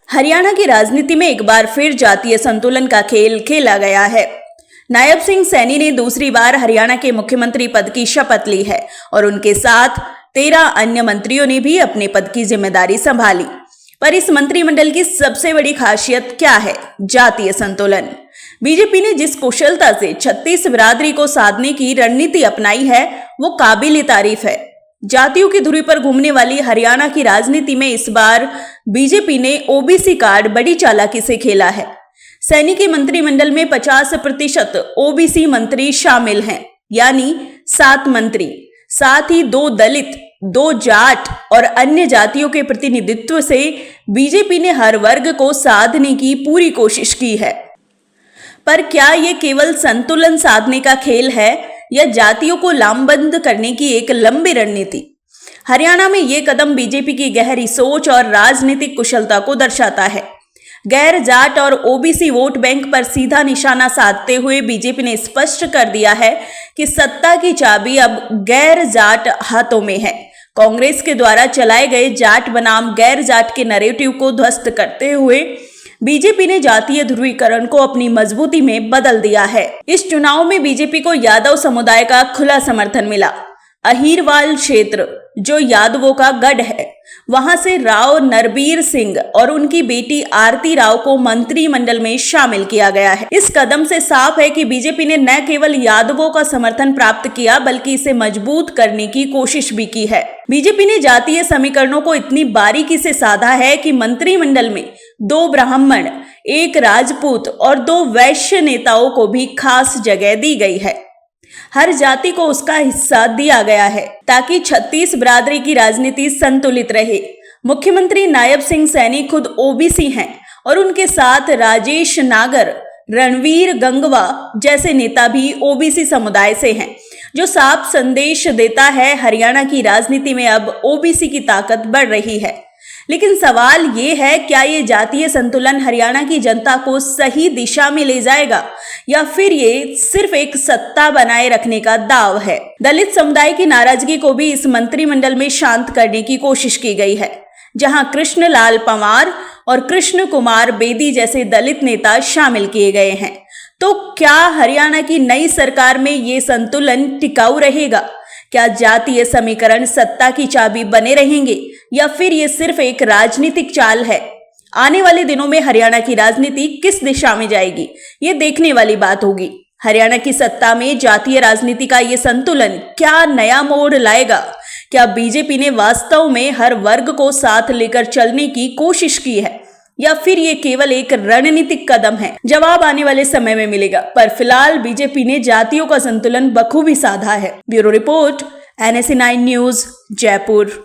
हरियाणा की राजनीति में एक बार फिर जातीय संतुलन का खेल खेला गया है। नायब सिंह सैनी ने दूसरी बार हरियाणा के मुख्यमंत्री पद की शपथ ली है और उनके साथ 13 अन्य मंत्रियों ने भी अपने पद की जिम्मेदारी संभाली। पर इस मंत्रिमंडल की सबसे बड़ी खासियत क्या है? जातीय संतुलन। बीजेपी ने जिस कुशलता से 36 बिरादरी को साधने की रणनीति अपनाई है वो काबिल तारीफ है। जातियों की धुरी पर घूमने वाली हरियाणा की राजनीति में इस बार बीजेपी ने ओबीसी कार्ड बड़ी चालाकी से खेला है। सैनी के मंत्रिमंडल में 50% ओबीसी मंत्री शामिल हैं, यानी 7 मंत्री। साथ ही 2 दलित, 2 जाट और अन्य जातियों के प्रतिनिधित्व से बीजेपी ने हर वर्ग को साधने की पूरी कोशिश की है। पर क्या ये केवल संतुलन साधने का खेल है या जातियों को लामबंद करने की एक लंबी रणनीति? हरियाणा में ये कदम बीजेपी की गहरी सोच और राजनीतिक कुशलता को दर्शाता है। गैर जाट और ओबीसी वोट बैंक पर सीधा निशाना साधते हुए बीजेपी ने स्पष्ट कर दिया है कि सत्ता की चाबी अब गैर जाट हाथों में है। कांग्रेस के द्वारा चलाए गए जाट बनाम गैर जाट के नैरेटिव को ध्वस्त करते हुए बीजेपी ने जातीय ध्रुवीकरण को अपनी मजबूती में बदल दिया है। इस चुनाव में बीजेपी को यादव समुदाय का खुला समर्थन मिला। अहीरवाल क्षेत्र जो यादवों का गढ़ है, वहां से राव नरबीर सिंह और उनकी बेटी आरती राव को मंत्रिमंडल में शामिल किया गया है। इस कदम से साफ है कि बीजेपी ने न केवल यादवों का समर्थन प्राप्त किया बल्कि इसे मजबूत करने की कोशिश भी की है। बीजेपी ने जातीय समीकरणों को इतनी बारीकी से साधा है कि मंत्रिमंडल में 2 ब्राह्मण, 1 राजपूत और 2 वैश्य नेताओं को भी खास जगह दी गई है। हर जाति को उसका हिस्सा दिया गया है ताकि 36 बिरादरी की राजनीति संतुलित रहे। मुख्यमंत्री नायब सिंह सैनी खुद ओबीसी हैं और उनके साथ राजेश नागर, रणवीर गंगवा जैसे नेता भी ओबीसी समुदाय से हैं, जो साफ संदेश देता है हरियाणा की राजनीति में अब ओबीसी की ताकत बढ़ रही है। लेकिन सवाल ये है, क्या ये जातीय संतुलन हरियाणा की जनता को सही दिशा में ले जाएगा या फिर ये सिर्फ एक सत्ता बनाए रखने का दाव है? दलित समुदाय की नाराजगी को भी इस मंत्रिमंडल में शांत करने की कोशिश की गई है, जहां कृष्ण लाल पंवार और कृष्ण कुमार बेदी जैसे दलित नेता शामिल किए गए हैं। तो क्या हरियाणा की नई सरकार में ये संतुलन टिकाऊ रहेगा? क्या जातीय समीकरण सत्ता की चाबी बने रहेंगे या फिर ये सिर्फ एक राजनीतिक चाल है? आने वाले दिनों में हरियाणा की राजनीति किस दिशा में जाएगी, ये देखने वाली बात होगी। हरियाणा की सत्ता में जातीय राजनीति का ये संतुलन क्या नया मोड़ लाएगा? क्या बीजेपी ने वास्तव में हर वर्ग को साथ लेकर चलने की कोशिश की है या फिर ये केवल एक रणनीतिक कदम है? जवाब आने वाले समय में मिलेगा, पर फिलहाल बीजेपी ने जातियों का संतुलन बखूबी साधा है। Bureau report, NSE 9 news, Jaipur.